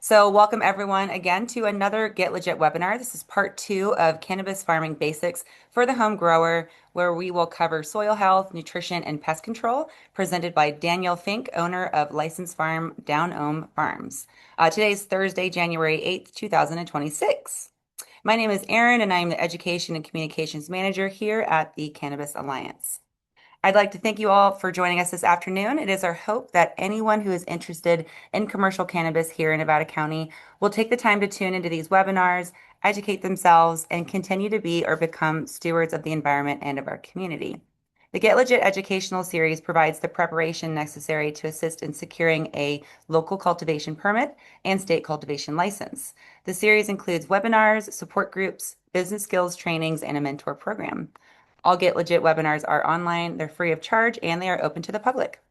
So, welcome everyone again to another Get Legit webinar. This is part two of Cannabis Farming Basics for the Home Grower, where we will cover soil health, nutrition, and pest control, presented by Daniel Fink, owner of Licensed Farm Down Ohm Farms. Today is Thursday, January 8th, 2026. My name is Erin, and I am the Education and Communications Manager here at the Cannabis Alliance. I'd like to thank you all for joining us this afternoon. It is our hope that anyone who is interested in commercial cannabis here in Nevada County will take the time to tune into these webinars, educate themselves, and continue to be or become stewards of the environment and of our community. The Get Legit educational series provides the preparation necessary to assist in securing a local cultivation permit and state cultivation license. The series includes webinars, support groups, business skills trainings, and a mentor program. All Get Legit webinars are online, they're free of charge, and they are open to the public.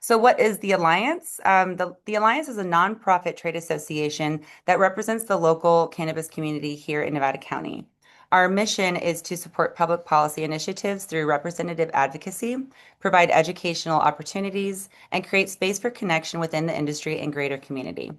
So, what is the Alliance? The Alliance is a nonprofit trade association that represents the local cannabis community here in Nevada County. Our mission is to support public policy initiatives through representative advocacy, provide educational opportunities, and create space for connection within the industry and greater community.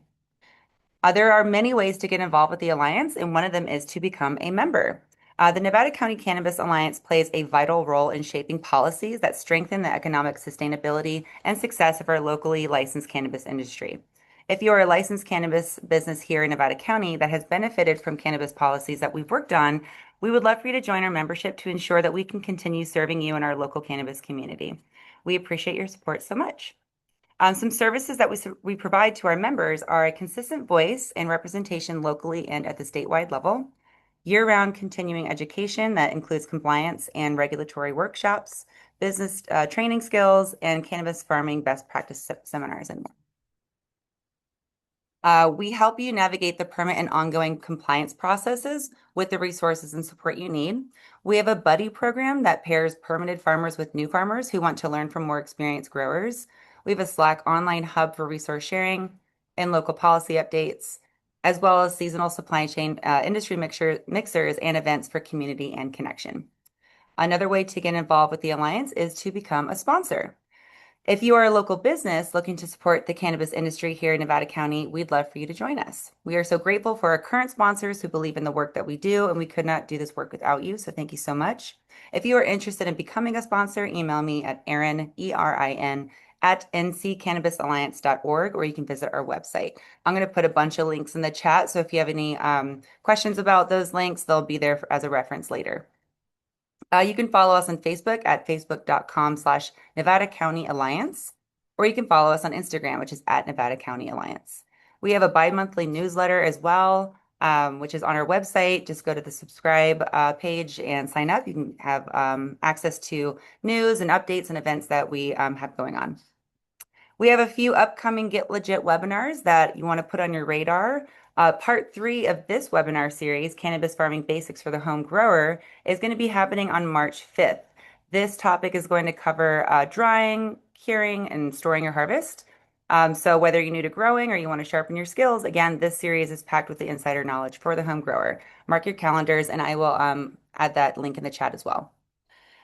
There are many ways to get involved with the Alliance, and one of them is to become a member. The Nevada County Cannabis Alliance plays a vital role in shaping policies that strengthen the economic sustainability and success of our locally licensed cannabis industry. If you are a licensed cannabis business here in Nevada County that has benefited from cannabis policies that we've worked on, we would love for you to join our membership to ensure that we can continue serving you in our local cannabis community. We appreciate your support so much. Some services that we provide to our members are a consistent voice and representation locally and at the statewide level, year-round continuing education that includes compliance and regulatory workshops, business training skills, and cannabis farming best practice seminars and more. We help you navigate the permit and ongoing compliance processes with the resources and support you need. We have a buddy program that pairs permitted farmers with new farmers who want to learn from more experienced growers. We have a Slack online hub for resource sharing and local policy updates, as well as seasonal supply chain industry mixers and events for community and connection. Another way to get involved with the Alliance is to become a sponsor. If you are a local business looking to support the cannabis industry here in Nevada County, we'd love for you to join us. We are so grateful for our current sponsors who believe in the work that we do, and we could not do this work without you. So thank you so much. If you are interested in becoming a sponsor, email me at Erin, ERIN, at nccannabisalliance.org, or you can visit our website. I'm going to put a bunch of links in the chat. So if you have any questions about those links, they'll be there as a reference later. You can follow us on Facebook at facebook.com/Nevada County Alliance, or you can follow us on Instagram, which is at Nevada County Alliance. We have a bi-monthly newsletter as well, which is on our website. Just go to the subscribe page and sign up. You can have access to news and updates and events that we have going on. We have a few upcoming Get Legit webinars that you want to put on your radar. Part three of this webinar series, Cannabis Farming Basics for the Home Grower, is going to be happening on March 5th. This topic is going to cover drying, curing, and storing your harvest. So whether you're new to growing or you want to sharpen your skills, again, this series is packed with the insider knowledge for the home grower. Mark your calendars, and I will add that link in the chat as well.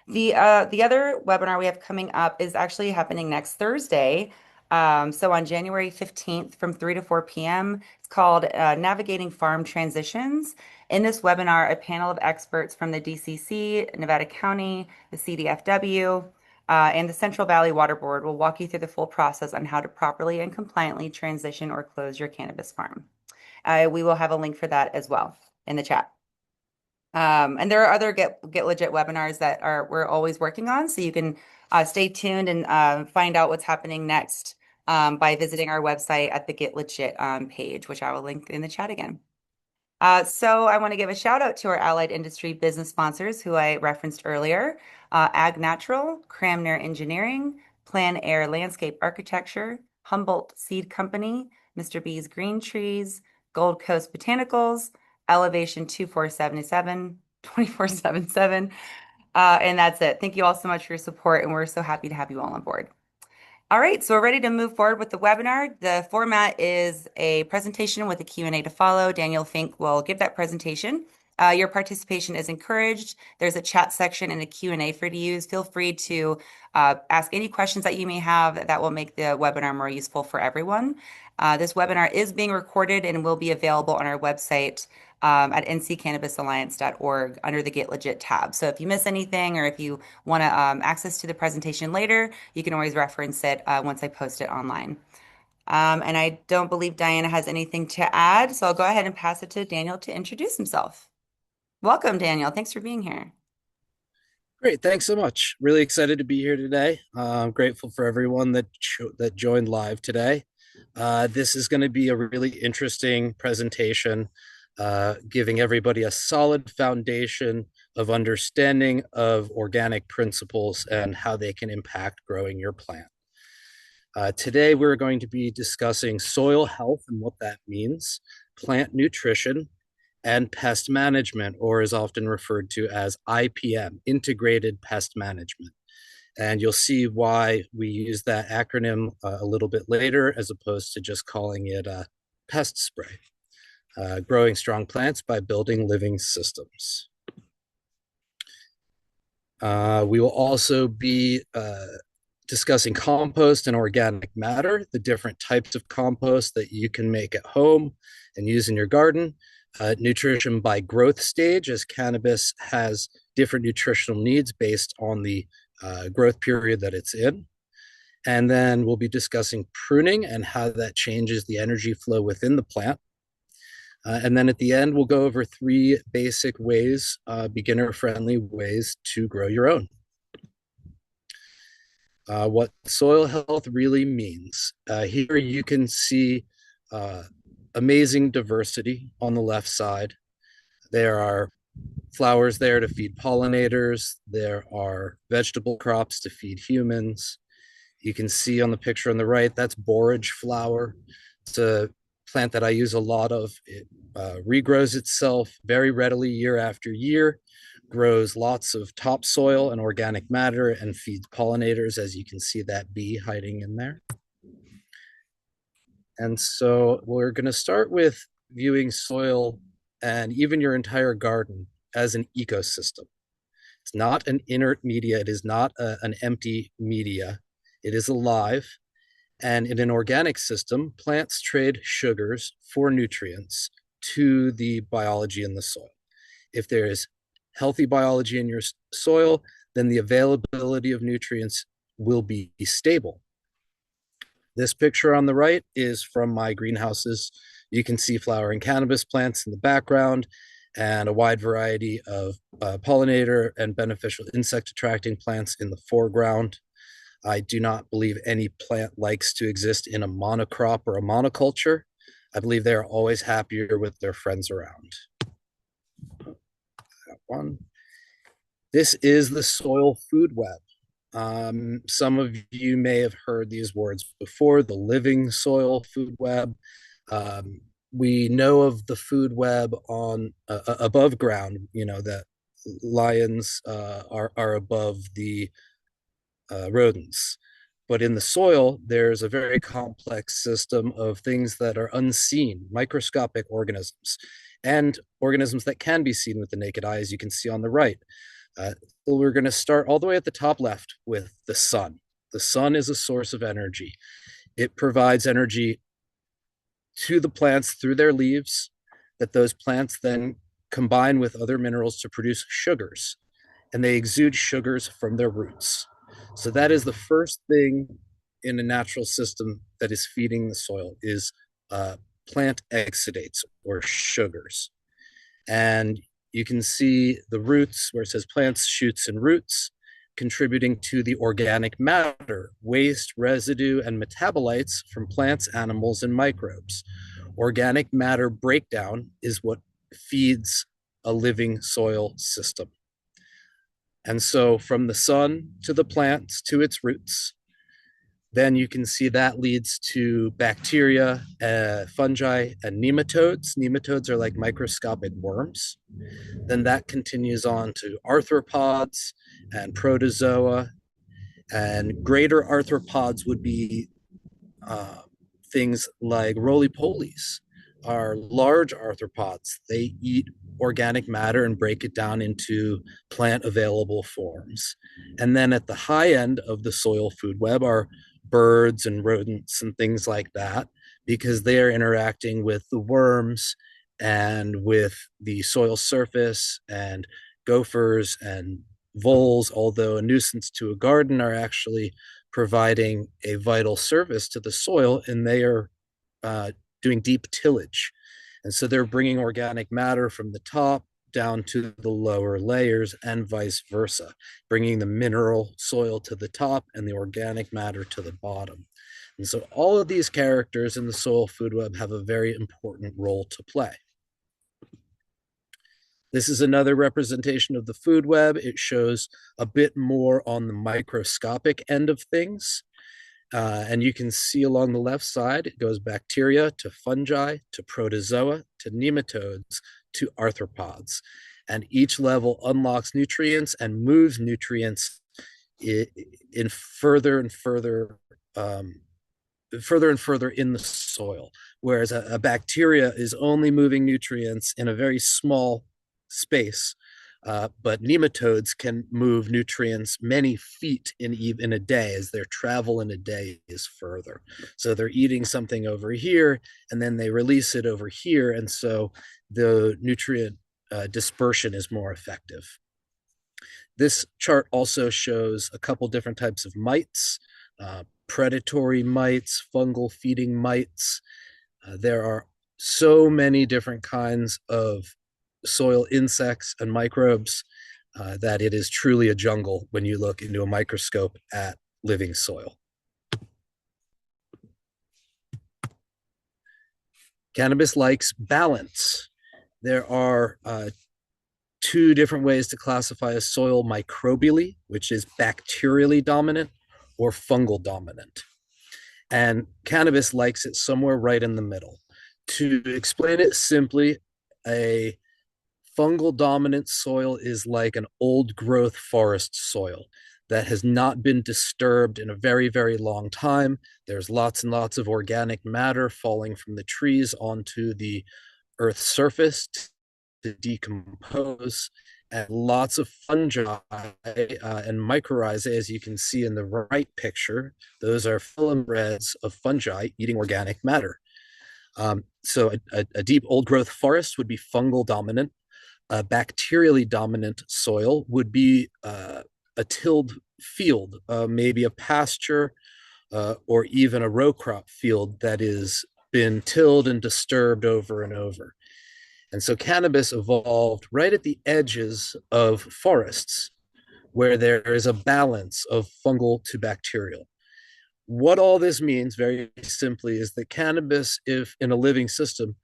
The other webinar we have coming up is actually happening next Thursday. So on January 15th from 3 to 4 p.m. It's called Navigating Farm Transitions. In this webinar, a panel of experts from the DCC, Nevada County, the CDFW, and the Central Valley Water Board will walk you through the full process on how to properly and compliantly transition or close your cannabis farm. We will have a link for that as well in the chat. And there are other Get Legit webinars that we're always working on, so you can stay tuned and find out what's happening next by visiting our website at the Get Legit page, which I will link in the chat again. So I want to give a shout out to our allied industry business sponsors who I referenced earlier, Ag Natural, Cramner Engineering, Plan Air Landscape Architecture, Humboldt Seed Company, Mr. B's Green Trees, Gold Coast Botanicals, Elevation 2477, and that's it. Thank you all so much for your support, and we're so happy to have you all on board. All right, so we're ready to move forward with the webinar. The format is a presentation with a Q&A to follow. Daniel Fink will give that presentation. Your participation is encouraged. There's a chat section and a Q&A for you to use. Feel free to ask any questions that you may have that will make the webinar more useful for everyone. This webinar is being recorded and will be available on our website at nccannabisalliance.org under the Get Legit tab. So if you miss anything or if you want to access to the presentation later, you can always reference it once I post it online. And I don't believe Diana has anything to add, so I'll go ahead and pass it to Daniel to introduce himself. Welcome, Daniel. Thanks for being here. Great, thanks so much. Really excited to be here today. I'm grateful for everyone that joined live today. This is going to be a really interesting presentation, giving everybody a solid foundation of understanding of organic principles and how they can impact growing your plant. Today, we're going to be discussing soil health and what that means, plant nutrition, and pest management, or is often referred to as IPM, Integrated Pest Management. And you'll see why we use that acronym a little bit later, as opposed to just calling it a pest spray. Growing strong plants by building living systems. We will also be discussing compost and organic matter, the different types of compost that you can make at home and use in your garden. Nutrition by growth stage, as cannabis has different nutritional needs based on the growth period that it's in. And then we'll be discussing pruning and how that changes the energy flow within the plant. And then at the end, we'll go over 3 basic ways, beginner-friendly ways to grow your own. What soil health really means. Here you can see amazing diversity on the left side. There are flowers there to feed pollinators. There are vegetable crops to feed humans. You can see on the picture on the right, that's borage flower. It's a plant that I use a lot of. It regrows itself very readily year after year, grows lots of topsoil and organic matter, and feeds pollinators, as you can see that bee hiding in there. And so we're going to start with viewing soil and even your entire garden as an ecosystem. It's not an inert media. It is not an empty media. It is alive. And in an organic system, plants trade sugars for nutrients to the biology in the soil. If there is healthy biology in your soil, then the availability of nutrients will be stable. This picture on the right is from my greenhouses. You can see flowering cannabis plants in the background and a wide variety of pollinator and beneficial insect attracting plants in the foreground. I do not believe any plant likes to exist in a monocrop or a monoculture. I believe they are always happier with their friends around. That one. This is the soil food web. Some of you may have heard these words before, the living soil food web. We know of the food web on above ground, you know, that lions are above the rodents. But in the soil, there's a very complex system of things that are unseen, microscopic organisms, and organisms that can be seen with the naked eye, as you can see on the right. We're going to start all the way at the top left with the sun. The sun is a source of energy. It provides energy to the plants through their leaves, that those plants then combine with other minerals to produce sugars, and they exude sugars from their roots. So that is the first thing in a natural system that is feeding the soil is plant exudates or sugars. And you can see the roots where it says plants, shoots, and roots contributing to the organic matter, waste, residue, and metabolites from plants, animals, and microbes. Organic matter breakdown is what feeds a living soil system. And so from the sun to the plants to its roots, then you can see that leads to bacteria, fungi, and nematodes. Nematodes are like microscopic worms. Then that continues on to arthropods and protozoa. And greater arthropods would be things like roly-polies, are large arthropods. They eat organic matter and break it down into plant available forms. And then at the high end of the soil food web are birds and rodents and things like that, because they are interacting with the worms and with the soil surface, and gophers and voles, although a nuisance to a garden, are actually providing a vital service to the soil, and they are uh, doing deep tillage. And so they're bringing organic matter from the top down to the lower layers and vice versa, bringing the mineral soil to the top and the organic matter to the bottom. And so all of these characters in the soil food web have a very important role to play. This is another representation of the food web. It shows a bit more on the microscopic end of things. And you can see along the left side, it goes bacteria to fungi to protozoa to nematodes to arthropods. And each level unlocks nutrients and moves nutrients in further and further in the soil, whereas a bacteria is only moving nutrients in a very small space. But nematodes can move nutrients many feet in a day, as their travel in a day is further. So they're eating something over here, and then they release it over here, and so the nutrient dispersion is more effective. This chart also shows a couple different types of mites, predatory mites, fungal feeding mites. There are so many different kinds of soil insects and microbes that it is truly a jungle when you look into a microscope at living soil. Cannabis likes balance. There are two different ways to classify a soil: microbially, which is bacterially dominant, or fungal dominant. And cannabis likes it somewhere right in the middle. To explain it simply, a fungal dominant soil is like an old growth forest soil that has not been disturbed in a very, very long time. There's lots and lots of organic matter falling from the trees onto the earth's surface to decompose, and lots of fungi and mycorrhizae, as you can see in the right picture. Those are phylum threads of fungi eating organic matter. So a deep old growth forest would be fungal dominant. A bacterially dominant soil would be a tilled field, maybe a pasture, or even a row crop field that has been tilled and disturbed over and over. And so cannabis evolved right at the edges of forests, where there is a balance of fungal to bacterial. What all this means, very simply, is that cannabis, if in a living system,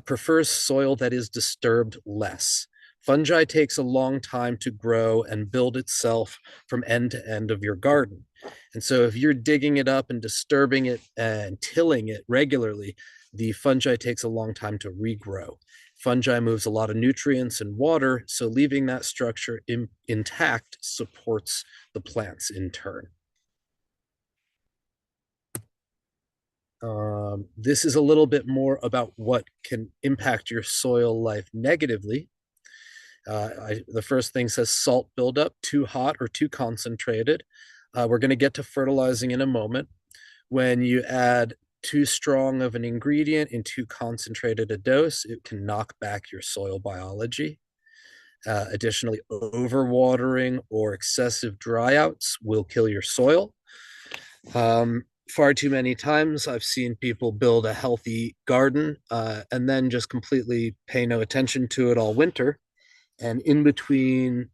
prefers soil that is disturbed less. Fungi takes a long time to grow and build itself from end to end of your garden. And so if you're digging it up and disturbing it and tilling it regularly, the fungi takes a long time to regrow. Fungi moves a lot of nutrients and water, so leaving that structure intact supports the plants in turn. This is a little bit more about what can impact your soil life negatively. The first thing says salt buildup, too hot or too concentrated. We're going to get to fertilizing in a moment. When you add too strong of an ingredient in too concentrated a dose, it can knock back your soil biology. Additionally, overwatering or excessive dryouts will kill your soil. Far too many times I've seen people build a healthy garden and then just completely pay no attention to it all winter. And in between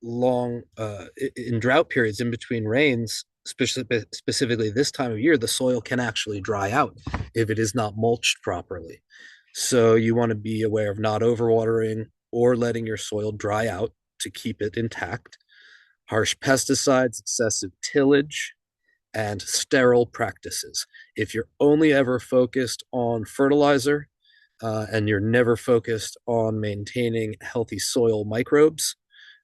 in drought periods, in between rains, specifically this time of year, the soil can actually dry out if it is not mulched properly. So you want to be aware of not overwatering or letting your soil dry out to keep it intact. Harsh pesticides, excessive tillage, and sterile practices. If you're only ever focused on fertilizer and you're never focused on maintaining healthy soil microbes,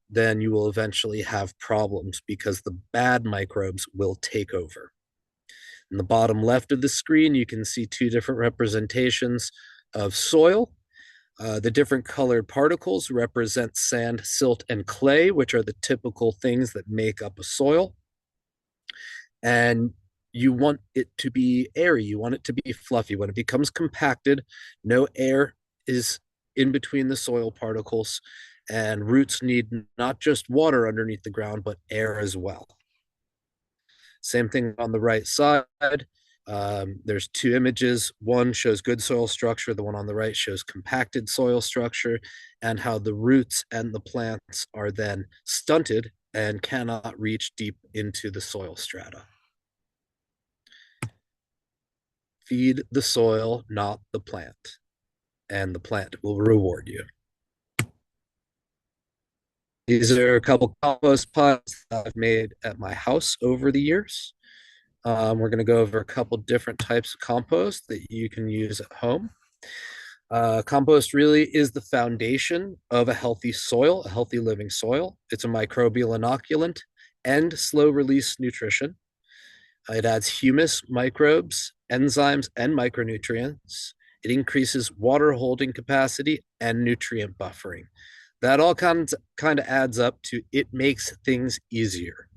then you will eventually have problems because the bad microbes will take over. In the bottom left of the screen, you can see two different representations of soil. The different colored particles represent sand, silt, and clay, which are the typical things that make up a soil. And you want it to be airy, you want it to be fluffy. When it becomes compacted, no air is in between the soil particles, and roots need not just water underneath the ground, but air as well. Same thing on the right side. There's two images. One shows good soil structure. The one on the right shows compacted soil structure and how the roots and the plants are then stunted and cannot reach deep into the soil strata. Feed the soil, not the plant, and the plant will reward you. These are a couple compost pots that I've made at my house over the years. We're going to go over a couple different types of compost that you can use at home. Compost really is the foundation of a healthy soil, a healthy living soil. It's a microbial inoculant and slow release nutrition. It adds humus, microbes, enzymes, and micronutrients. It increases water holding capacity and nutrient buffering. That all kind of adds up to it makes things easier.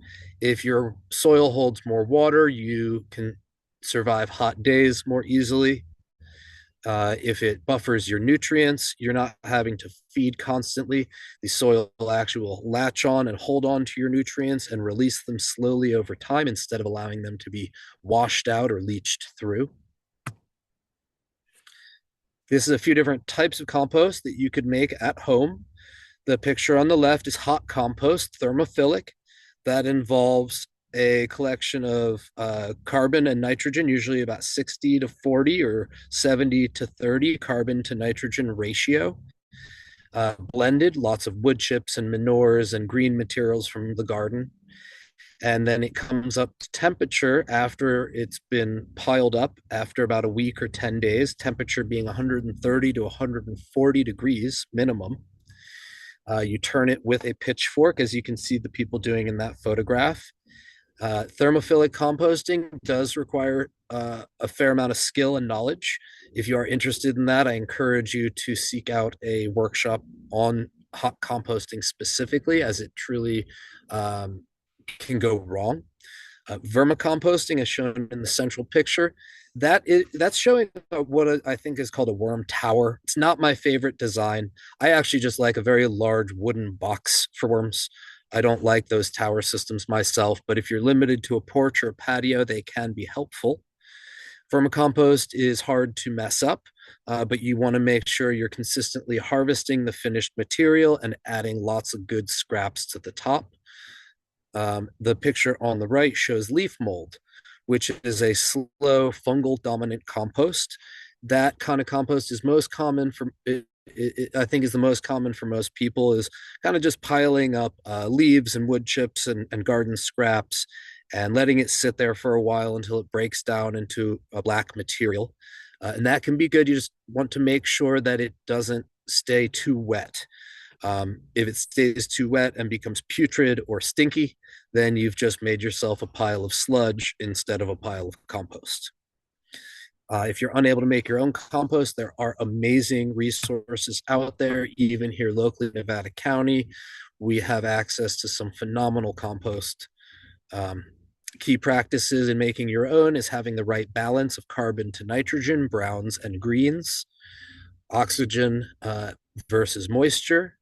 If your soil holds more water, you can survive hot days more easily. If it buffers your nutrients, you're not having to feed constantly. The soil actually will latch on and hold on to your nutrients and release them slowly over time instead of allowing them to be washed out or leached through. This is a few different types of compost that you could make at home. The picture on the left is hot compost, thermophilic. That involves a collection of carbon and nitrogen, usually about 60 to 40 or 70 to 30 carbon to nitrogen ratio. Blended, lots of wood chips and manures and green materials from the garden. And then it comes up to temperature after it's been piled up after about a week or 10 days, temperature being 130 to 140 degrees minimum. You turn it with a pitchfork, as you can see the people doing in that photograph. Thermophilic composting does require a fair amount of skill and knowledge. If you are interested in that, I encourage you to seek out a workshop on hot composting specifically, as it truly can go wrong. Vermicomposting is shown in the central picture. That's showing what I think is called a worm tower. It's not my favorite design. I actually just like a very large wooden box for worms. I don't like those tower systems myself, but if you're limited to a porch or a patio, they can be helpful. Vermicompost is hard to mess up, but you want to make sure you're consistently harvesting the finished material and adding lots of good scraps to the top. The picture on the right shows leaf mold, which is a slow fungal dominant compost. That kind of compost is most common for I think is the most common for most people, is kind of just piling up leaves and wood chips and garden scraps and letting it sit there for a while until it breaks down into a black material. And that can be good. You just want to make sure that it doesn't stay too wet. If it stays too wet and becomes putrid or stinky, then you've just made yourself a pile of sludge instead of a pile of compost. If you're unable to make your own compost, there are amazing resources out there. Even here locally in Nevada County, we have access to some phenomenal compost. Key practices in making your own is having the right balance of carbon to nitrogen, browns and greens, oxygen versus moisture,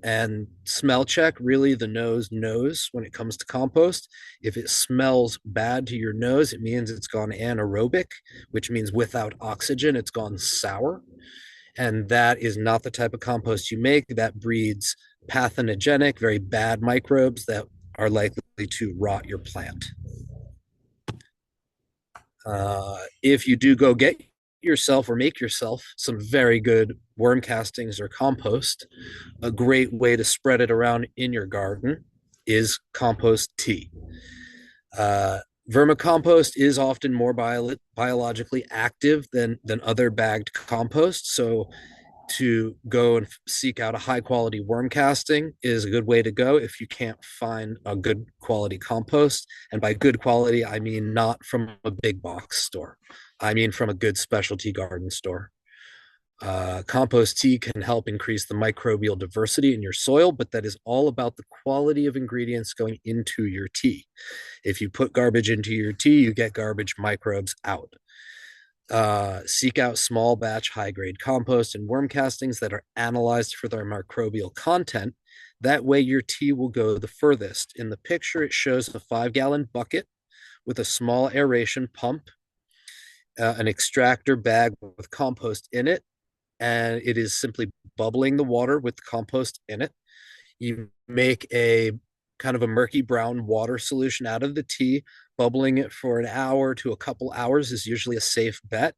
and smell check. Really, the nose knows when it comes to compost. If it smells bad to your nose, it means it's gone anaerobic, which means without oxygen, it's gone sour. And that is not the type of compost you make. That breeds pathogenic, very bad microbes that are likely to rot your plant. If you do go get yourself or make yourself some very good worm castings or compost, a great way to spread it around in your garden is compost tea. Vermicompost is often more biologically active than other bagged compost. So to go and seek out a high quality worm casting is a good way to go if you can't find a good quality compost. And by good quality, I mean not from a big box store. I mean from a good specialty garden store. Compost tea can help increase the microbial diversity in your soil, but that is all about the quality of ingredients going into your tea. If you put garbage into your tea, you get garbage microbes out. Seek out small batch, high grade compost and worm castings that are analyzed for their microbial content. That way, your tea will go the furthest. In the picture, it shows a 5-gallon bucket with a small aeration pump, an extractor bag with compost in it, and it is simply bubbling the water with compost in it. You make a kind of a murky brown water solution out of the tea. Bubbling it for an hour to a couple hours is usually a safe bet.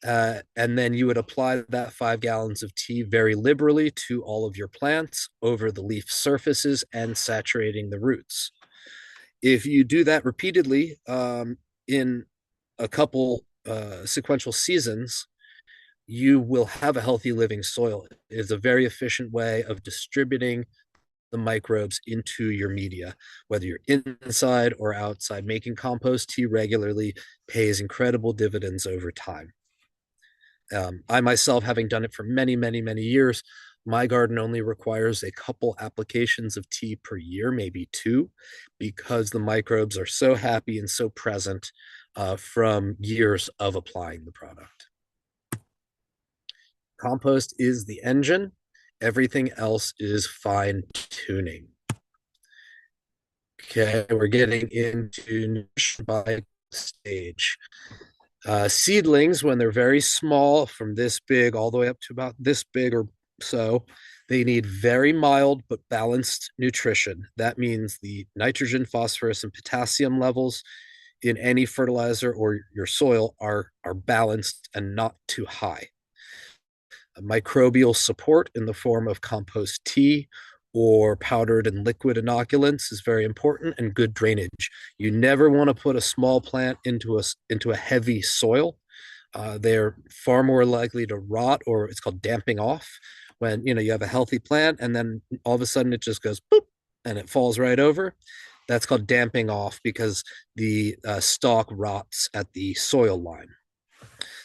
And then you would apply that 5 gallons of tea very liberally to all of your plants over the leaf surfaces and saturating the roots. If you do that repeatedly in a couple sequential seasons, you will have a healthy living soil. It is a very efficient way of distributing the microbes into your media, whether you're inside or outside. Making compost tea regularly pays incredible dividends over time. I myself, having done it for many, many, many years, my garden only requires a couple applications of tea per year, maybe two, because the microbes are so happy and so present from years of applying the product. Compost is the engine. Everything else is fine tuning. Okay, we're getting into nutrition by stage. Seedlings, when they're very small, from this big all the way up to about this big or so, they need very mild but balanced nutrition. That means the nitrogen, phosphorus, and potassium levels in any fertilizer or your soil are balanced and not too high. Microbial support in the form of compost tea or powdered and liquid inoculants is very important, and good drainage. You never want to put a small plant into a heavy soil. They're far more likely to rot, or it's called damping off, when you have a healthy plant and then all of a sudden it just goes boop and it falls right over. That's called damping off because the stalk rots at the soil line.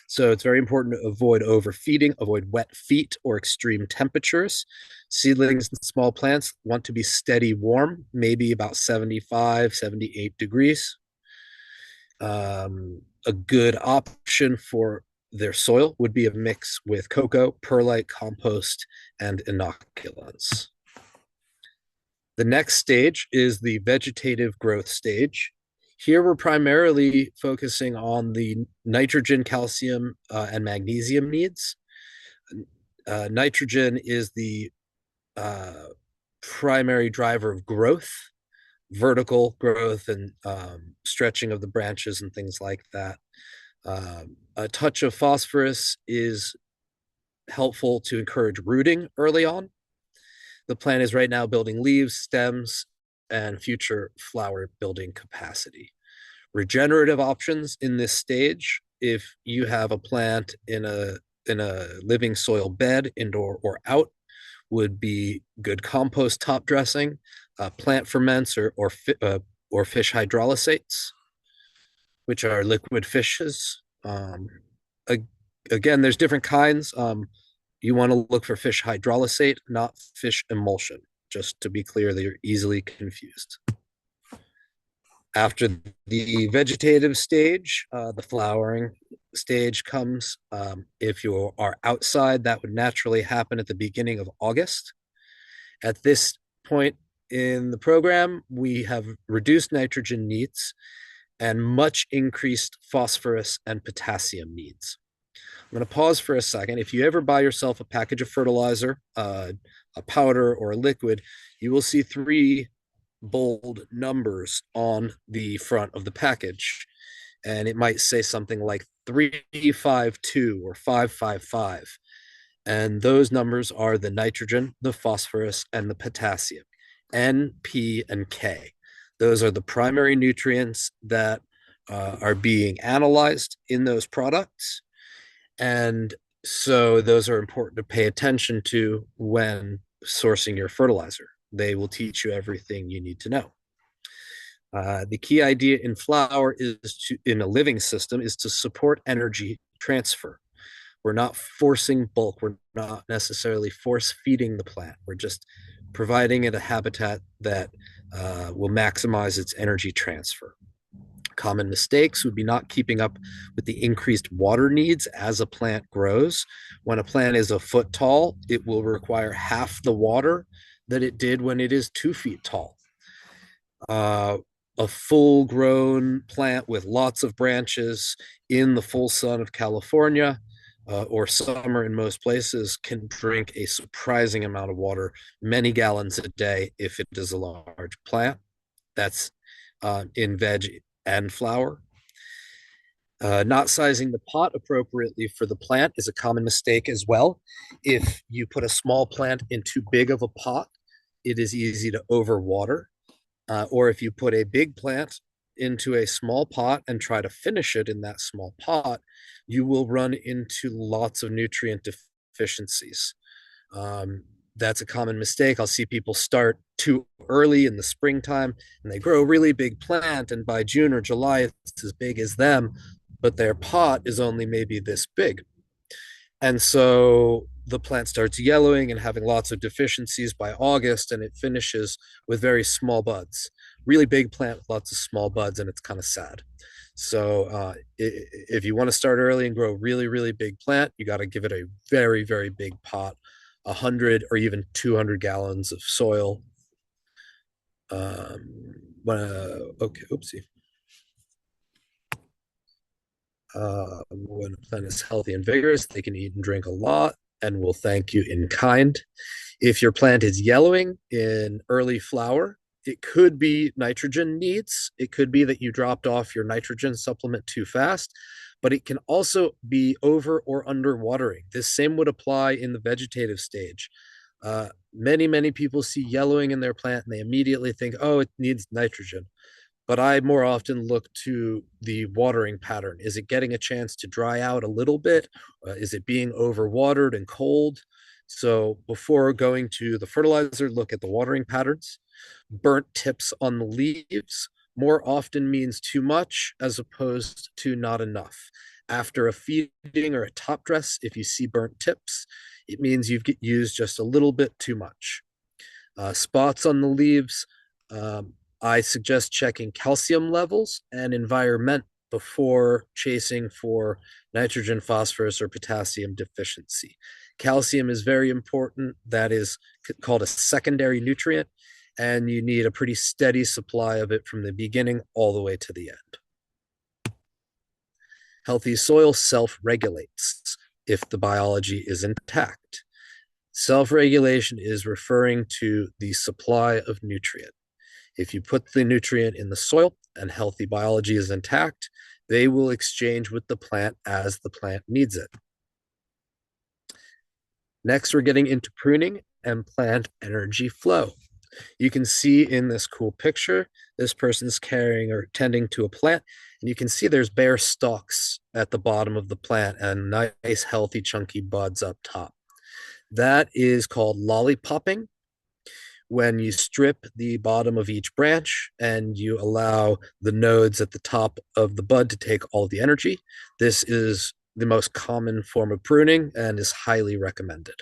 So it's very important to avoid overfeeding, avoid wet feet or extreme temperatures. Seedlings and small plants want to be steady warm, maybe about 75, 78 degrees. A good option for their soil would be a mix with cocoa, perlite, compost, and inoculants. The next stage is the vegetative growth stage. Here we're primarily focusing on the nitrogen, calcium, and magnesium needs. Nitrogen is the primary driver of growth, vertical growth, and stretching of the branches and things like that. A touch of phosphorus is helpful to encourage rooting early on. The plant is right now building leaves, stems, and future flower building capacity. Regenerative options in this stage, if you have a plant in a living soil bed, indoor or out, would be good compost top dressing, plant ferments or fish hydrolysates, which are liquid fishes. Again, there's different kinds. You want to look for fish hydrolysate, not fish emulsion, just to be clear, they're easily confused. After the vegetative stage, the flowering stage comes. If you are outside, that would naturally happen at the beginning of August. At this point in the program, we have reduced nitrogen needs and much increased phosphorus and potassium needs. I'm going to pause for a second. If you ever buy yourself a package of fertilizer, a powder or a liquid, you will see three bold numbers on the front of the package. And it might say something like 352 or 555. And those numbers are the nitrogen, the phosphorus, and the potassium, N, P, and K. Those are the primary nutrients that are being analyzed in those products. And so those are important to pay attention to when sourcing your fertilizer. They will teach you everything you need to know. The key idea in flower is in a living system is to support energy transfer. We're not forcing bulk. We're not necessarily force feeding the plant. We're just providing it a habitat that will maximize its energy transfer. Common mistakes would be not keeping up with the increased water needs as a plant grows. When a plant is a foot tall, it will require half the water that it did when it is 2 feet tall. Uh, a full grown plant with lots of branches in the full sun of California or summer in most places can drink a surprising amount of water, many gallons a day if it is a large plant. That's in veg and flower. Not sizing the pot appropriately for the plant is a common mistake as well. If you put a small plant in too big of a pot, it is easy to overwater. Or if you put a big plant into a small pot and try to finish it in that small pot, you will run into lots of nutrient deficiencies. Um, that's a common mistake. I'll see people start too early in the springtime and they grow a really big plant, and by June or July, it's as big as them, but their pot is only maybe this big. And so the plant starts yellowing and having lots of deficiencies by August, and it finishes with very small buds. Really big plant with lots of small buds, and it's kind of sad. So if you want to start early and grow a really, really big plant, you got to give it a very, very big pot, 100 or even 200 gallons of soil. Okay, oopsie. When a plant is healthy and vigorous, they can eat and drink a lot and will thank you in kind. If your plant is yellowing in early flower, it could be nitrogen needs. It could be that you dropped off your nitrogen supplement too fast, but it can also be over or under watering. This same would apply in the vegetative stage. Many people see yellowing in their plant and they immediately think, oh, it needs nitrogen. But I more often look to the watering pattern. Is it getting a chance to dry out a little bit? Is it being overwatered and cold? So before going to the fertilizer, look at the watering patterns. Burnt tips on the leaves more often means too much as opposed to not enough. After a feeding or a top dress, if you see burnt tips, it means you've used just a little bit too much. Spots on the leaves, I suggest checking calcium levels and environment before chasing for nitrogen, phosphorus, or potassium deficiency. Calcium is very important. That is called a secondary nutrient, and you need a pretty steady supply of it from the beginning all the way to the end. Healthy soil self-regulates if the biology is intact. Self-regulation is referring to the supply of nutrient. If you put the nutrient in the soil and healthy biology is intact, they will exchange with the plant as the plant needs it. Next, we're getting into pruning and plant energy flow. You can see in this cool picture, this person's carrying or tending to a plant, and you can see there's bare stalks at the bottom of the plant and nice, healthy, chunky buds up top. That is called lollipopping. When you strip the bottom of each branch and you allow the nodes at the top of the bud to take all the energy, this is the most common form of pruning and is highly recommended.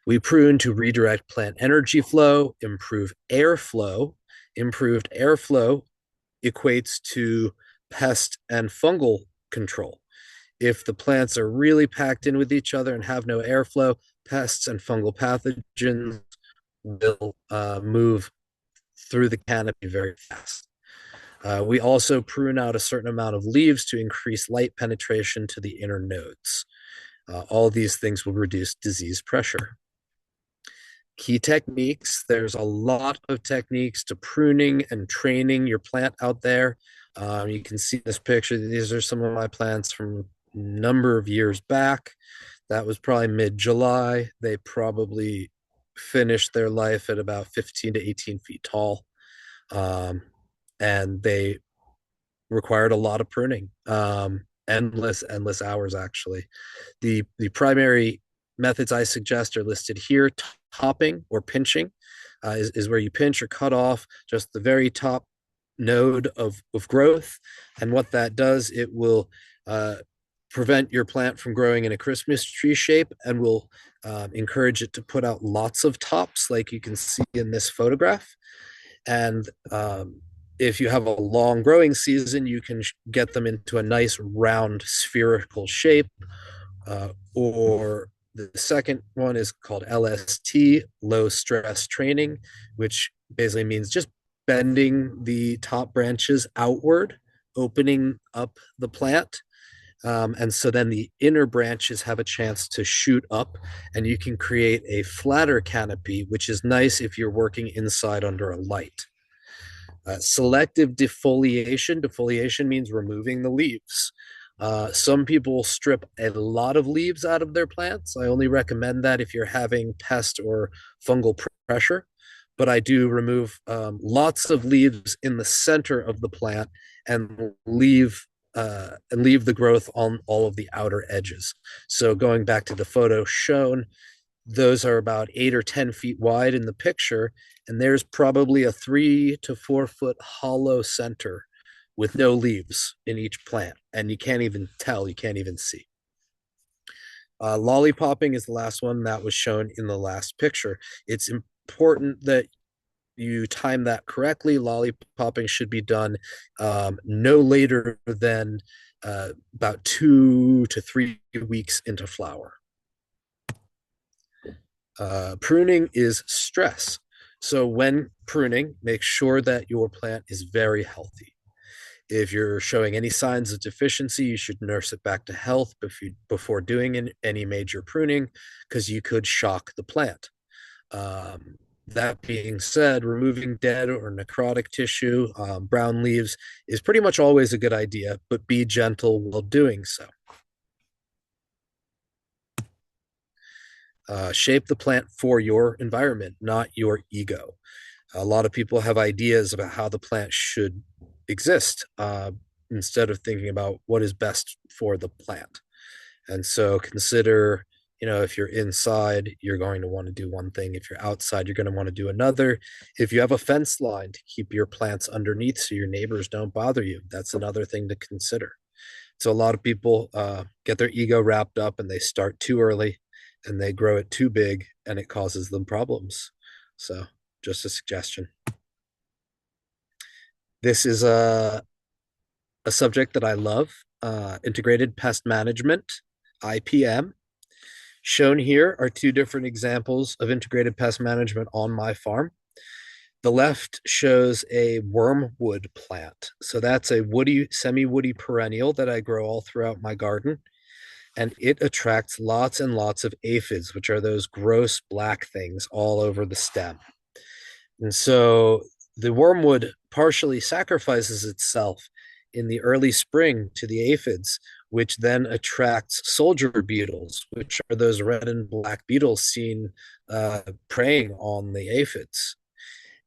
We prune to redirect plant energy flow, improve airflow. Improved airflow equates to pest and fungal control. If the plants are really packed in with each other and have no airflow, pests and fungal pathogens will move through the canopy very fast. We also prune out a certain amount of leaves to increase light penetration to the inner nodes. All these things will reduce disease pressure. Key techniques. There's a lot of techniques to pruning and training your plant out there. You can see this picture. These are some of my plants from a number of years back. That was probably mid-July. They probably finished their life at about 15 to 18 feet tall. And they required a lot of pruning, endless hours, actually. The primary methods I suggest are listed here. Topping or pinching is where you pinch or cut off just the very top node of growth. And what that does, it will prevent your plant from growing in a Christmas tree shape and will encourage it to put out lots of tops, like you can see in this photograph. And if you have a long growing season, you can get them into a nice round spherical shape. Or the second one is called LST, low stress training, which basically means just bending the top branches outward, opening up the plant. And so then the inner branches have a chance to shoot up, and you can create a flatter canopy, which is nice if you're working inside under a light. Selective defoliation. Defoliation means removing the leaves. Some people strip a lot of leaves out of their plants. I only recommend that if you're having pest or fungal pressure. But I do remove lots of leaves in the center of the plant and leave the growth on all of the outer edges. So going back to the photo shown, those are about 8 or 10 feet wide in the picture, and there's probably a 3 to 4 foot hollow center with no leaves in each plant, and you can't even tell, you can't even see. Lollipopping is the last one that was shown in the last picture. It's important that you time that correctly. Lollipopping should be done no later than about 2 to 3 weeks into flower. Pruning is stress. So when pruning, make sure that your plant is very healthy. If you're showing any signs of deficiency, you should nurse it back to health before doing any major pruning, because you could shock the plant. That being said, removing dead or necrotic tissue, brown leaves, is pretty much always a good idea, but be gentle while doing so. Shape the plant for your environment, not your ego. A lot of people have ideas about how the plant should exist instead of thinking about what is best for the plant. And so consider, if you're inside, you're going to want to do one thing. If you're outside, you're going to want to do another. If you have a fence line, to keep your plants underneath so your neighbors don't bother you, that's another thing to consider. So a lot of people get their ego wrapped up and they start too early and they grow it too big and it causes them problems. So just a suggestion. This is a subject that I love, integrated pest management, IPM. Shown here are two different examples of integrated pest management on my farm. The left shows a wormwood plant. So that's a woody, semi-woody perennial that I grow all throughout my garden. And it attracts lots and lots of aphids, which are those gross black things all over the stem. And so the wormwood partially sacrifices itself in the early spring to the aphids, which then attracts soldier beetles, which are those red and black beetles seen preying on the aphids.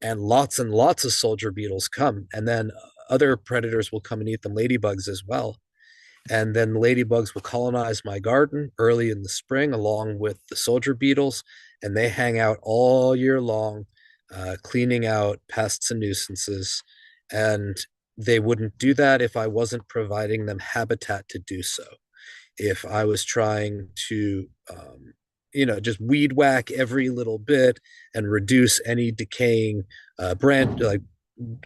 And lots of soldier beetles come, and then other predators will come and eat them, ladybugs as well. And then the ladybugs will colonize my garden early in the spring along with the soldier beetles, and they hang out all year long, cleaning out pests and nuisances. And they wouldn't do that if I wasn't providing them habitat to do so. If I was trying to, just weed whack every little bit and reduce any decaying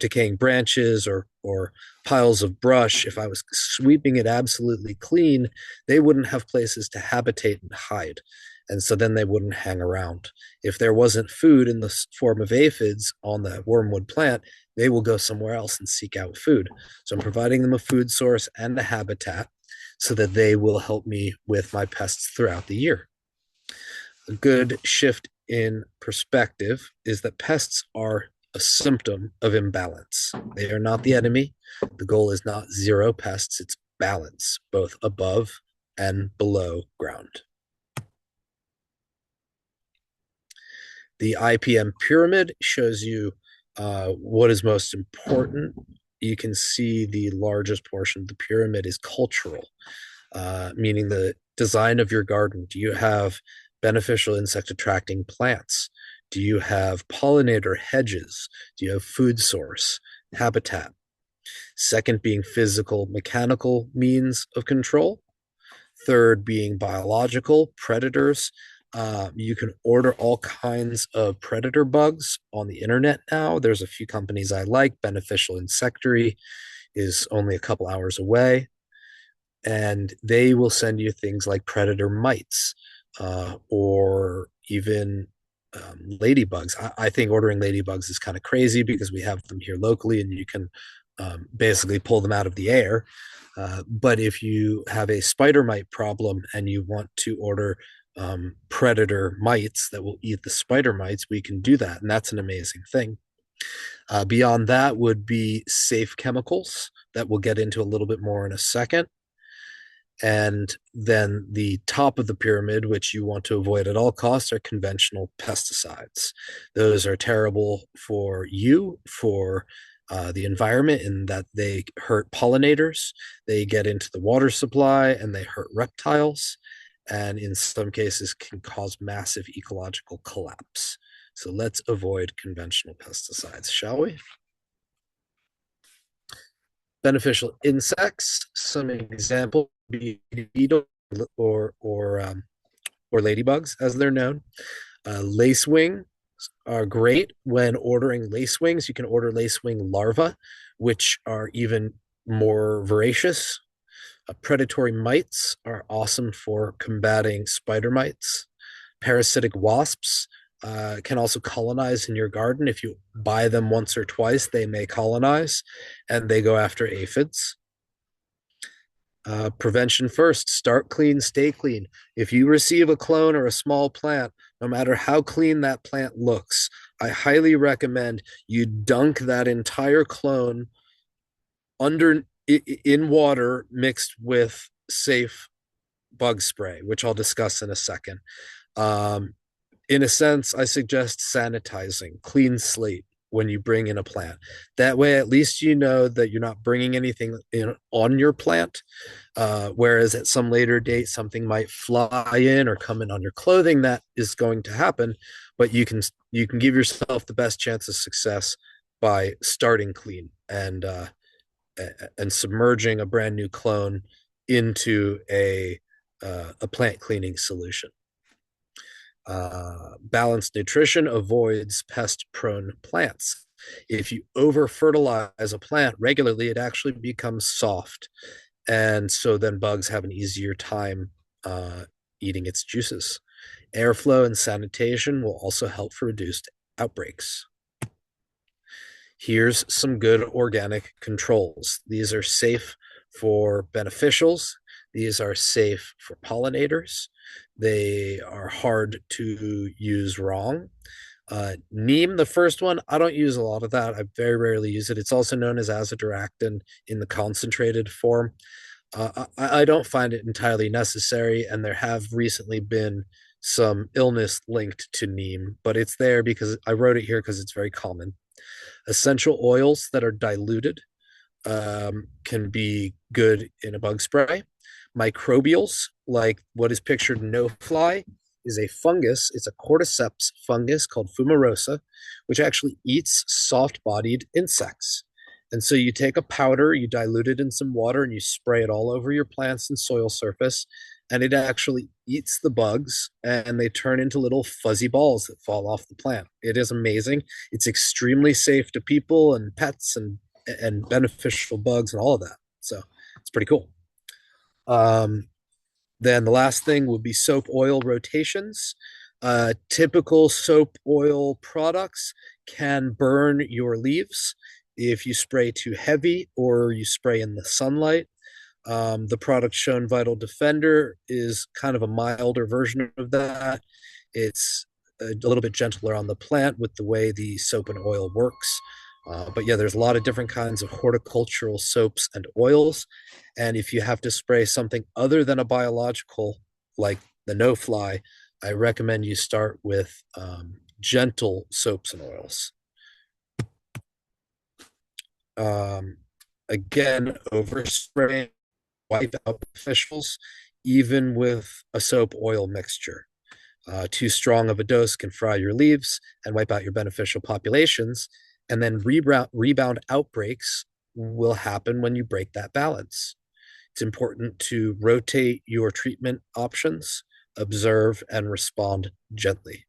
decaying branches or piles of brush, if I was sweeping it absolutely clean, they wouldn't have places to habitate and hide. And so then they wouldn't hang around. If there wasn't food in the form of aphids on the wormwood plant, they will go somewhere else and seek out food. So I'm providing them a food source and a habitat so that they will help me with my pests throughout the year. A good shift in perspective is that pests are a symptom of imbalance. They are not the enemy. The goal is not zero pests, it's balance, both above and below ground. The IPM pyramid shows you what is most important. You can see the largest portion of the pyramid is cultural, meaning the design of your garden. Do you have beneficial insect attracting plants? Do you have pollinator hedges? Do you have food source, habitat? Second being physical, mechanical means of control. Third being biological predators. You can order all kinds of predator bugs on the internet now. There's a few companies I like. Beneficial Insectary is only a couple hours away, and they will send you things like predator mites, or even ladybugs. I think ordering ladybugs is kind of crazy because we have them here locally and you can basically pull them out of the air. But if you have a spider mite problem and you want to order predator mites that will eat the spider mites, we can do that. And that's an amazing thing. Beyond that would be safe chemicals that we'll get into a little bit more in a second. And then the top of the pyramid, which you want to avoid at all costs, are conventional pesticides. Those are terrible for you, for the environment, in that they hurt pollinators, they get into the water supply, and they hurt reptiles, and in some cases can cause massive ecological collapse. So let's avoid conventional pesticides, shall we? Beneficial insects. Some example be beetle or ladybugs, as they're known. Lacewing are great. When ordering lacewings, you can order lacewing larvae, which are even more voracious. Predatory mites are awesome for combating spider mites. Parasitic wasps can also colonize in your garden. If you buy them once or twice, they may colonize and they go after aphids. Prevention first. Start clean, stay clean. If you receive a clone or a small plant, no matter how clean that plant looks, I highly recommend you dunk that entire clone under in water mixed with safe bug spray, which I'll discuss in a second. Um, in a sense, I suggest sanitizing, clean slate when you bring in a plant. That way, at least you know that you're not bringing anything in on your plant. Whereas at some later date, something might fly in or come in on your clothing. That is going to happen, but you can give yourself the best chance of success by starting clean and submerging a brand new clone into a plant cleaning solution. Balanced nutrition avoids pest prone plants. If you over fertilize a plant regularly, it actually becomes soft. And so then bugs have an easier time eating its juices. Airflow and sanitation will also help for reduced outbreaks. Here's some good organic controls. These are safe for beneficials. These are safe for pollinators. They are hard to use wrong. Neem, the first one, I don't use a lot of that. I very rarely use it. It's also known as azadirachtin in the concentrated form. I don't find it entirely necessary, and there have recently been some illness linked to neem, but it's there because I wrote it here because it's very common. Essential oils that are diluted can be good in a bug spray. Microbials, like what is pictured no fly, is a fungus. It's a cordyceps fungus called fumarosa, which actually eats soft bodied insects. And so you take a powder, you dilute it in some water, and you spray it all over your plants and soil surface. And it actually eats the bugs and they turn into little fuzzy balls that fall off the plant. It is amazing. It's extremely safe to people and pets and beneficial bugs and all of that. So it's pretty cool. Um, then the last thing would be soap oil rotations. Typical soap oil products can burn your leaves if you spray too heavy or you spray in the sunlight. The product shown, Vital Defender, is kind of a milder version of that. It's a little bit gentler on the plant with the way the soap and oil works. But yeah, there's a lot of different kinds of horticultural soaps and oils. And if you have to spray something other than a biological, like the no fly, I recommend you start with gentle soaps and oils. Um, Again, overspraying wipe out beneficials, even with a soap oil mixture. Too strong of a dose can fry your leaves and wipe out your beneficial populations. And then rebound outbreaks will happen when you break that balance. It's important to rotate your treatment options, observe, and respond gently.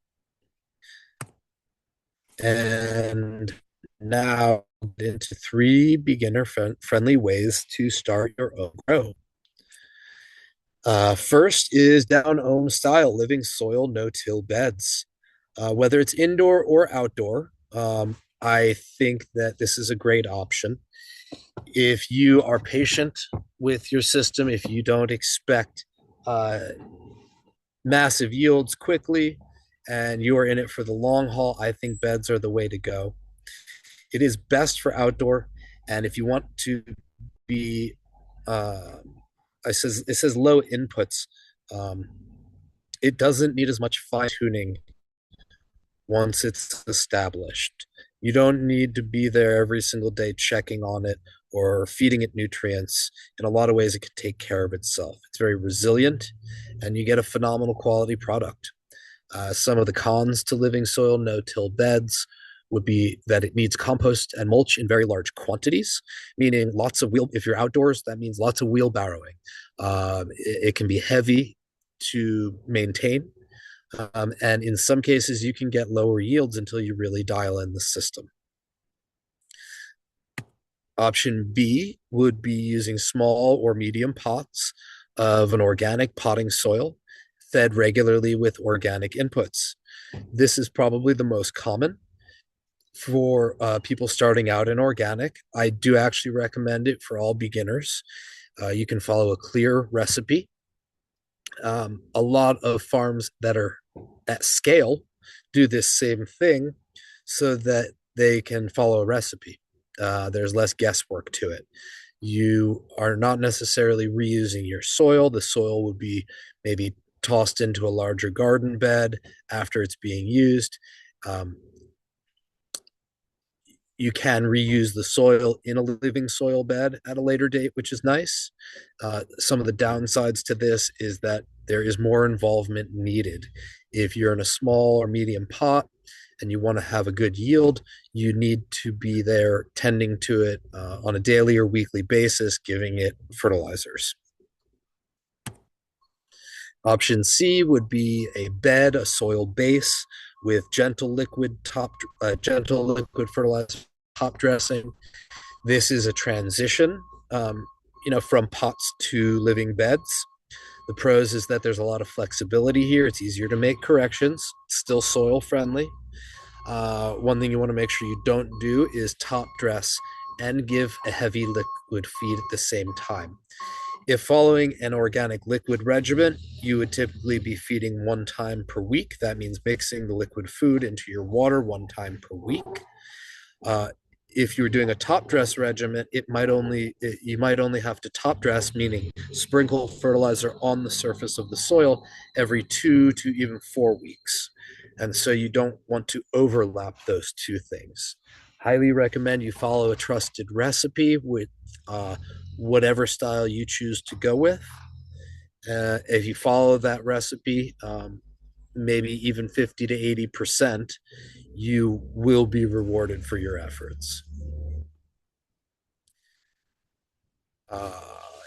And now into three beginner friendly ways to start your own grow. First is down home style living soil no till beds. Whether it's indoor or outdoor, I think that this is a great option. If you are patient with your system, if you don't expect uh, massive yields quickly and you are in it for the long haul, I think beds are the way to go. It is best for outdoor. And if you want to be, uh, it says low inputs. Um, it doesn't need as much fine tuning once it's established. You don't need to be there every single day checking on it or feeding it nutrients. In a lot of ways, it can take care of itself. It's very resilient, and you get a phenomenal quality product. Some of the cons to living soil no-till beds would be that it needs compost and mulch in very large quantities, meaning lots of wheel. If you're outdoors, that means lots of wheelbarrowing. It can be heavy to maintain, and in some cases, you can get lower yields until you really dial in the system. Option B would be using small or medium pots of an organic potting soil fed regularly with organic inputs. This is probably the most common for people starting out in organic. I do actually recommend it for all beginners. You can follow a clear recipe. A lot of farms that are at scale do this same thing so that they can follow a recipe. There's less guesswork to it. You are not necessarily reusing your soil. The soil would be maybe tossed into a larger garden bed after it's being used. Um, you can reuse the soil in a living soil bed at a later date, which is nice. Some of the downsides to this is that there is more involvement needed. If you're in a small or medium pot and you want to have a good yield, you need to be there tending to it on a daily or weekly basis, giving it fertilizers. Option C would be a bed, a soil base with gentle liquid fertilizer top dressing. This is a transition, from pots to living beds. The pros is that there's a lot of flexibility here. It's easier to make corrections. It's still soil friendly. One thing you want to make sure you don't do is top dress and give a heavy liquid feed at the same time. If following an organic liquid regimen, you would typically be feeding 1 time per week. That means mixing the liquid food into your water 1 time per week. Uh, if you were doing a top dress regimen, you might only have to top dress, meaning sprinkle fertilizer on the surface of the soil every 2 to even 4 weeks. And so you don't want to overlap those two things. Highly recommend you follow a trusted recipe with whatever style you choose to go with. If you follow that recipe, maybe even 50 to 80%, you will be rewarded for your efforts.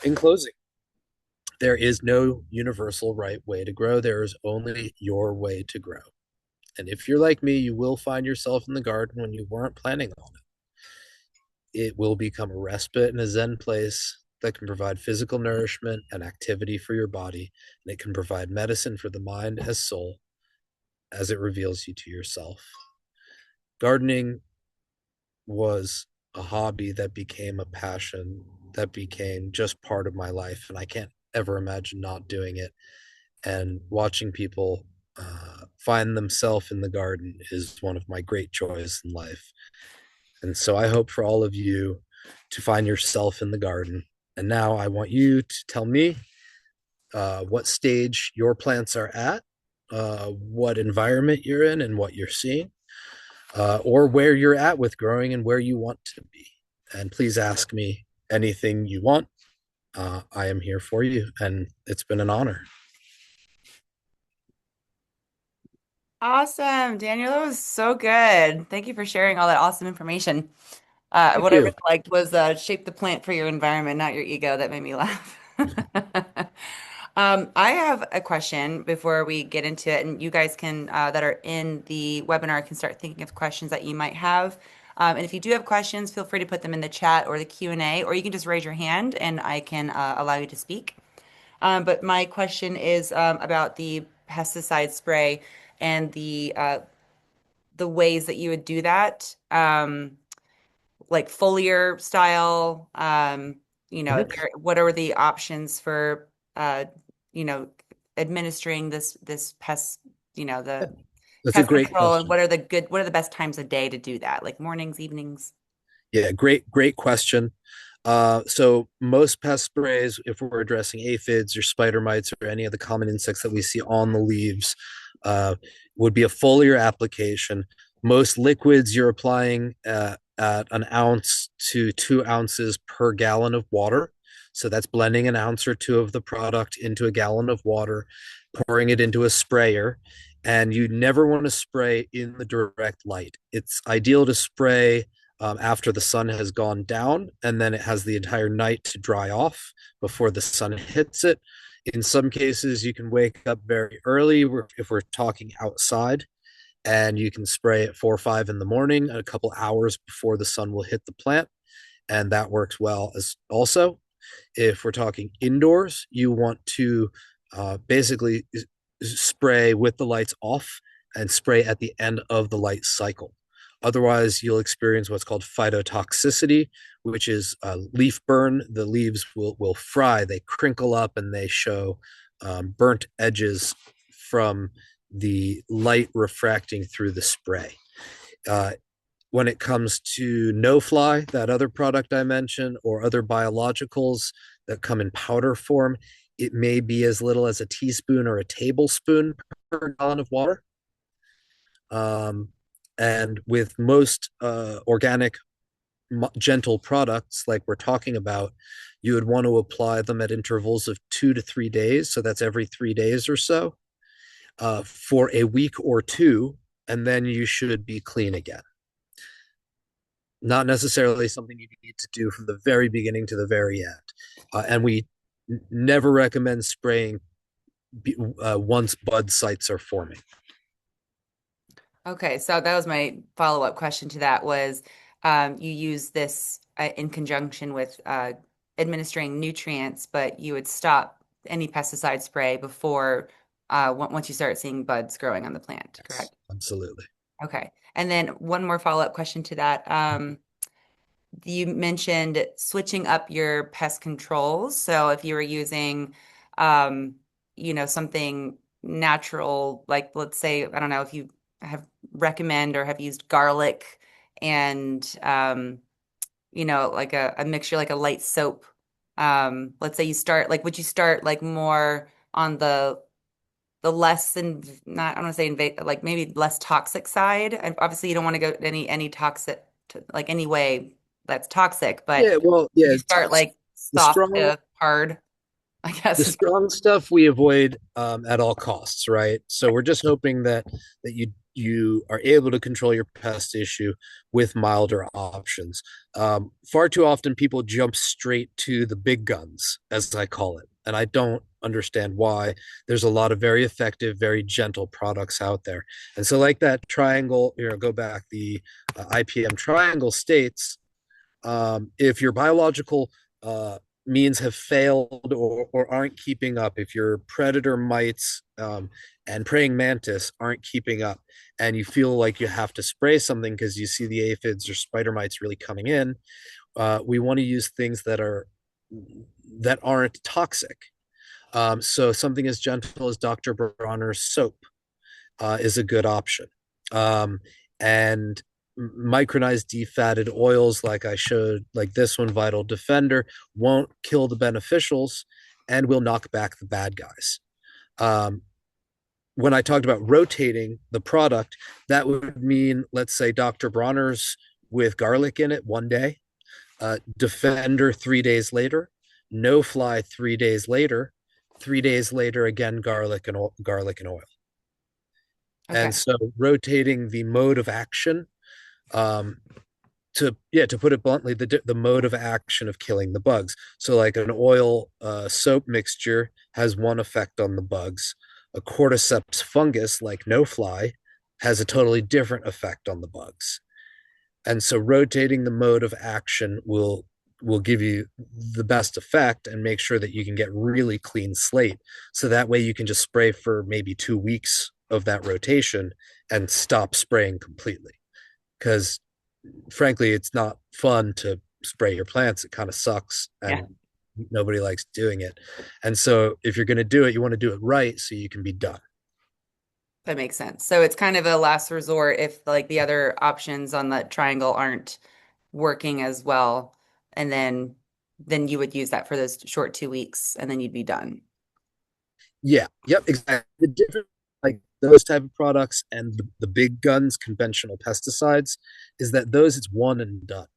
In closing, there is no universal right way to grow. There is only your way to grow. And if you're like me, you will find yourself in the garden when you weren't planning on it. It will become a respite and a zen place that can provide physical nourishment and activity for your body, and it can provide medicine for the mind as soul as it reveals you to yourself. Gardening was a hobby that became a passion, that became just part of my life, and I can't ever imagine not doing it. And watching people find themselves in the garden is one of my great joys in life. And so I hope for all of you to find yourself in the garden. And now I want you to tell me what stage your plants are at, what environment you're in, and what you're seeing, or where you're at with growing and where you want to be. And please ask me anything you want. I am here for you, and it's been an honor. Awesome, Daniel. That was so good. Thank you for sharing all that awesome information. Thank What I you. really liked was shape the plant for your environment, not your ego. That made me laugh. I have a question before we get into it, and you guys can, that are in the webinar, can start thinking of questions that you might have. And if you do have questions, feel free to put them in the chat or the Q&A, or you can just raise your hand and I can allow you to speak. But my question is about the pesticide spray and the ways that you would do that. Like foliar style, Mhm. what are the options for, uh, you know, administering this pest, the That's a pest great control, and question. what are the best times of day to do that? Like mornings, evenings? Yeah, great question. So most pest sprays, if we're addressing aphids or spider mites or any of the common insects that we see on the leaves, uh, would be a foliar application. Most liquids you're applying at an ounce to 2 ounces per gallon of water. So that's blending an ounce or two of the product into a gallon of water, pouring it into a sprayer. And you never want to spray in the direct light. It's ideal to spray after the sun has gone down, and then it has the entire night to dry off before the sun hits it. In some cases, you can wake up very early if we're talking outside, and you can spray at 4 or 5 in the morning, a couple hours before the sun will hit the plant, and that works well as also. If we're talking indoors, you want to basically spray with the lights off and spray at the end of the light cycle. Otherwise, you'll experience what's called phytotoxicity, which is leaf burn. The leaves will fry, they crinkle up, and they show burnt edges from the light refracting through the spray. Uh, when it comes to no fly, that other product I mentioned, or other biologicals that come in powder form, it may be as little as a teaspoon or a tablespoon per gallon of water. Um, and with most organic gentle products like we're talking about, you would want to apply them at intervals of 2 to 3 days. So that's every 3 days or so, for a week or two, and then you should be clean again. Not necessarily something you need to do from the very beginning to the very end. And we never recommend spraying once bud sites are forming. Okay, so that was my follow-up question to that was, you use this in conjunction with administering nutrients, but you would stop any pesticide spray before once you start seeing buds growing on the plant, Yes, correct? absolutely. Okay. And then one more follow-up question to that. You mentioned switching up your pest controls. So if you were using, um, something natural, like let's say, I don't know if you have recommend or have used garlic and, like a mixture, like a light soap. Let's say you start, like, would you start like more on the less than not, I don't want to say like maybe less toxic side. And obviously you don't want to go any toxic like any way that's toxic, but Yeah, well, would yeah, you start like the soft strong to hard, I the guess. strong stuff we avoid at all costs, right? So we're just hoping that you are able to control your pest issue with milder options. Far too often, people jump straight to the big guns, as I call it, and I don't understand why. There's a lot of very effective, very gentle products out there, and so like that triangle, go back the IPM triangle states, if your biological means have failed or aren't keeping up, if your predator mites and praying mantis aren't keeping up, and you feel like you have to spray something because you see the aphids or spider mites really coming in, we want to use things that aren't toxic. So something as gentle as Dr. Bronner's soap is a good option. And micronized defatted oils, like I showed, like this one, Vital Defender, won't kill the beneficials and will knock back the bad guys. Um, when I talked about rotating the product, that would mean, let's say, Dr. Bronner's with garlic in it one day, Defender 3 days later, No Fly 3 days later, 3 days later again garlic and oil. Okay. And so rotating the mode of action, um, to put it bluntly, the mode of action of killing the bugs. So like an oil soap mixture has one effect on the bugs. A cordyceps fungus like no fly has a totally different effect on the bugs. And so rotating the mode of action will give you the best effect and make sure that you can get really clean slate. So that way you can just spray for maybe 2 weeks of that rotation and stop spraying completely. Because frankly, it's not fun to spray your plants. It kind of sucks Yeah, and nobody likes doing it. And so if you're going to do it, you want to do it right so you can be done. that makes sense. So it's kind of a last resort if like the other options on the triangle aren't working as well, and then you would use that for those short 2 weeks, and then you'd be done. Yeah. Yep. Exactly. The difference, like those type of products and the big guns, conventional pesticides, is that those it's one and done.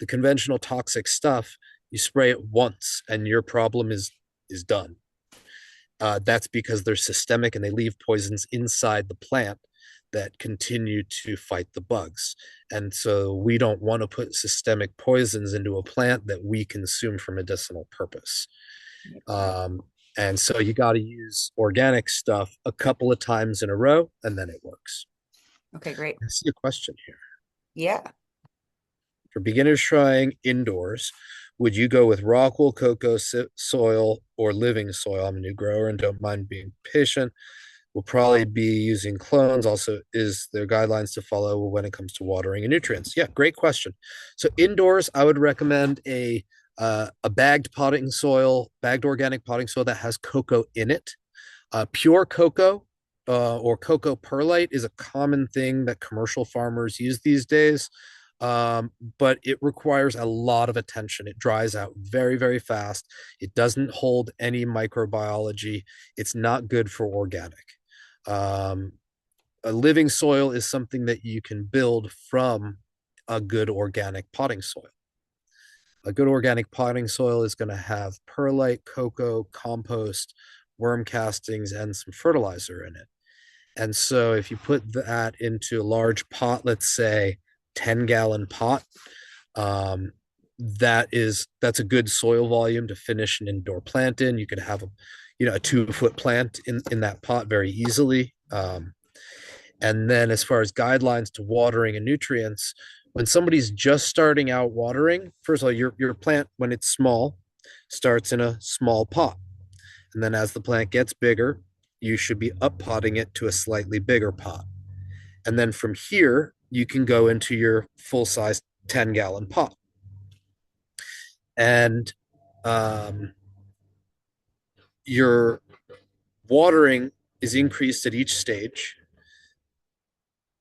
The conventional toxic stuff, you spray it once and your problem is done. That's because they're systemic and they leave poisons inside the plant that continue to fight the bugs. And so we don't want to put systemic poisons into a plant that we consume for medicinal purpose. Makes sense. And so you got to use organic stuff a couple of times in a row, and then it works. Okay, great. I see a question here. Yeah. For beginners trying indoors, would you go with rock wool, cocoa soil, or living soil? I'm a new grower and don't mind being patient. We'll probably be using clones. Also, is there guidelines to follow when it comes to watering and nutrients? Yeah, great question. So indoors, I would recommend a bagged potting soil, bagged organic potting soil that has cocoa in it. Pure cocoa or cocoa perlite is a common thing that commercial farmers use these days, but it requires a lot of attention. It dries out very, very fast. It doesn't hold any microbiology. It's not good for organic. Um, a living soil is something that you can build from a good organic potting soil. A good organic potting soil is going to have perlite, cocoa, compost, worm castings, and some fertilizer in it. And so if you put that into a large pot, let's say 10-gallon pot, um, that's a good soil volume to finish an indoor plant in. You could have a 2 foot plant in that pot very easily. And then as far as guidelines to watering and nutrients, when somebody's just starting out watering, first of all, your plant, when it's small, starts in a small pot. And then as the plant gets bigger, you should be up potting it to a slightly bigger pot. And then from here, you can go into your full size 10-gallon pot. And your watering is increased at each stage.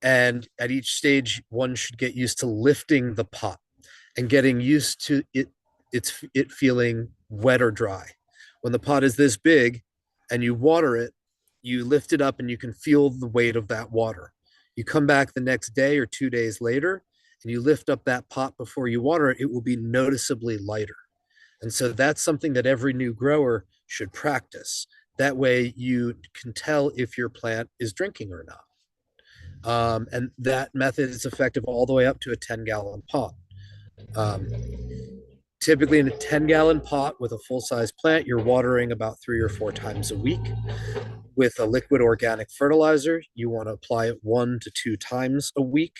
And at each stage, one should get used to lifting the pot and getting used to it feeling wet or dry. When the pot is this big and you water it, you lift it up and you can feel the weight of that water. You come back the next day or 2 days later and you lift up that pot before you water it, it will be noticeably lighter. And so that's something that every new grower should practice. That way you can tell if your plant is drinking or not. And that method is effective all the way up to a 10-gallon pot. Um, Typically, in a 10-gallon pot with a full size plant, you're watering about 3 or 4 times a week. With a liquid organic fertilizer, you want to apply it 1 to 2 times a week.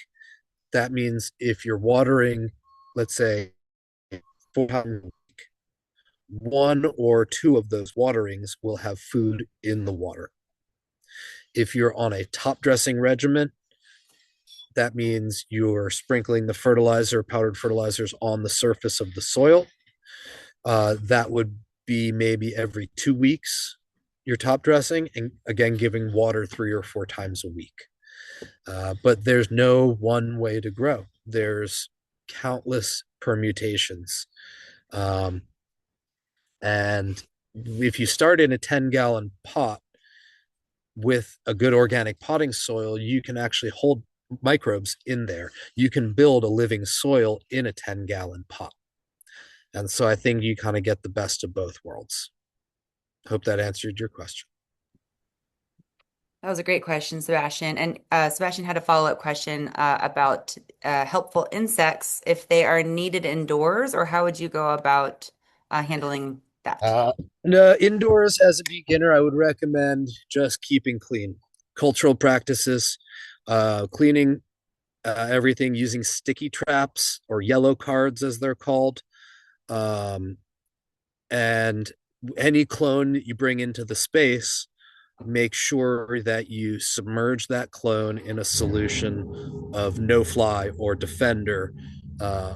That means if you're watering, let's say, 4 times a week, 1 or 2 of those waterings will have food in the water. If you're on a top dressing regimen, that means you're sprinkling the fertilizer, powdered fertilizers on the surface of the soil. That would be maybe every 2 weeks, you're top dressing, and again, giving water 3 or 4 times a week. But there's no one way to grow. There's countless permutations. Um, and if you start in a 10-gallon pot with a good organic potting soil, you can actually hold microbes in there. You can build a living soil in a 10-gallon pot. And so I think you kind of get the best of both worlds. Hope that answered your question. That was a great question, Sebastian. And Sebastian had a follow-up question about helpful insects, if they are needed indoors, or how would you go about handling that? Uh, no, indoors as a beginner, I would recommend just keeping clean. Cultural practices, cleaning everything using sticky traps or yellow cards, as they're called. Um, and any clone that you bring into the space, make sure that you submerge that clone in a solution of no fly or defender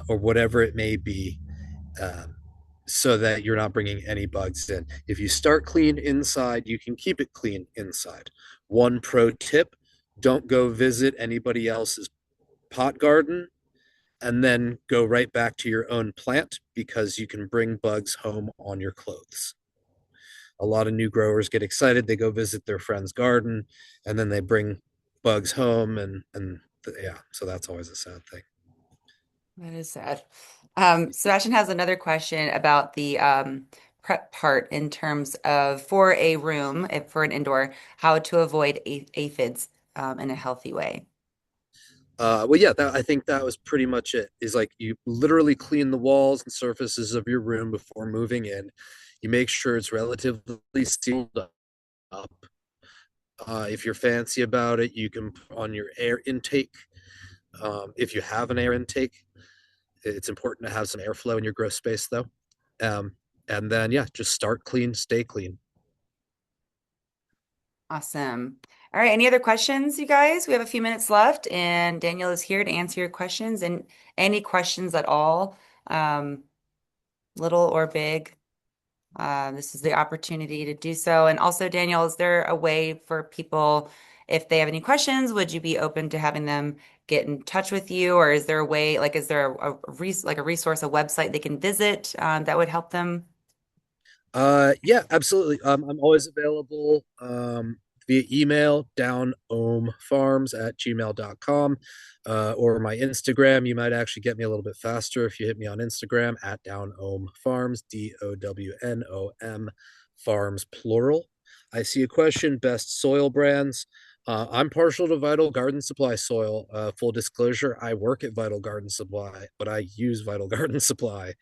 or whatever it may be, um, so that you're not bringing any bugs in. If you start clean inside, you can keep it clean inside. One pro tip: don't go visit anybody else's pot garden and then go right back to your own plant, because you can bring bugs home on your clothes. A lot of new growers get excited, they go visit their friend's garden, and then they bring bugs home, and yeah, so that's always a sad thing. That is sad. Sebastian has another question about the prep part in terms of for a room, if for an indoor, how to avoid aphids in a healthy way. Well, yeah, I think that was pretty much it. Is like you literally clean the walls and surfaces of your room before moving in. You make sure it's relatively sealed up. If you're fancy about it, you can put on your air intake. If you have an air intake, it's important to have some airflow in your grow space, though. Um, and then, yeah, just start clean, stay clean. Awesome. All right, any other questions, you guys? We have a few minutes left, and Daniel is here to answer your questions and any questions at all, um, little or big. This is the opportunity to do so. And also, Daniel, is there a way for people, if they have any questions, would you be open to having them get in touch with you? Or is there a way, like, is there like a resource, a website they can visit that would help them? Yeah, absolutely. I'm always available via email, downohmfarms@gmail.com, or my Instagram. You might actually get me a little bit faster if you hit me on Instagram at downohmfarms, DOWNOM farms, plural. I see a question: best soil brands. I'm partial to Vital Garden Supply soil. Full disclosure, I work at Vital Garden Supply, but I use Vital Garden Supply.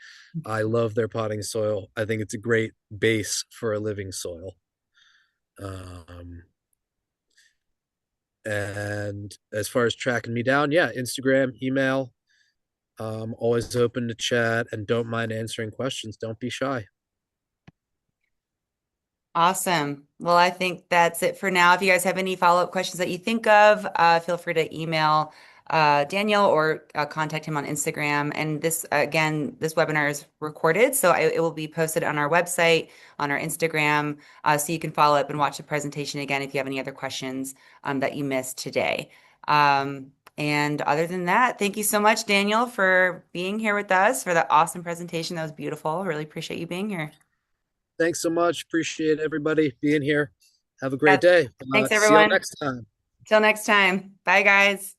I love their potting soil. I think it's a great base for a living soil. Um, and as far as tracking me down, yeah, Instagram, email. Always open to chat and don't mind answering questions. Don't be shy. Awesome. Well, I think that's it for now. If you guys have any follow-up questions that you think of, feel free to email Daniel or contact him on Instagram. And this, again, this webinar is recorded, so it will be posted on our website, on our Instagram, so you can follow up and watch the presentation again if you have any other questions that you missed today. And other than that, thank you so much, Daniel, for being here with us for the awesome presentation. That was beautiful. Really appreciate you being here. Thanks so much. Appreciate everybody being here. Have a great Yes. day. Thanks, See y'all everyone. next time. Till next time. Bye, guys.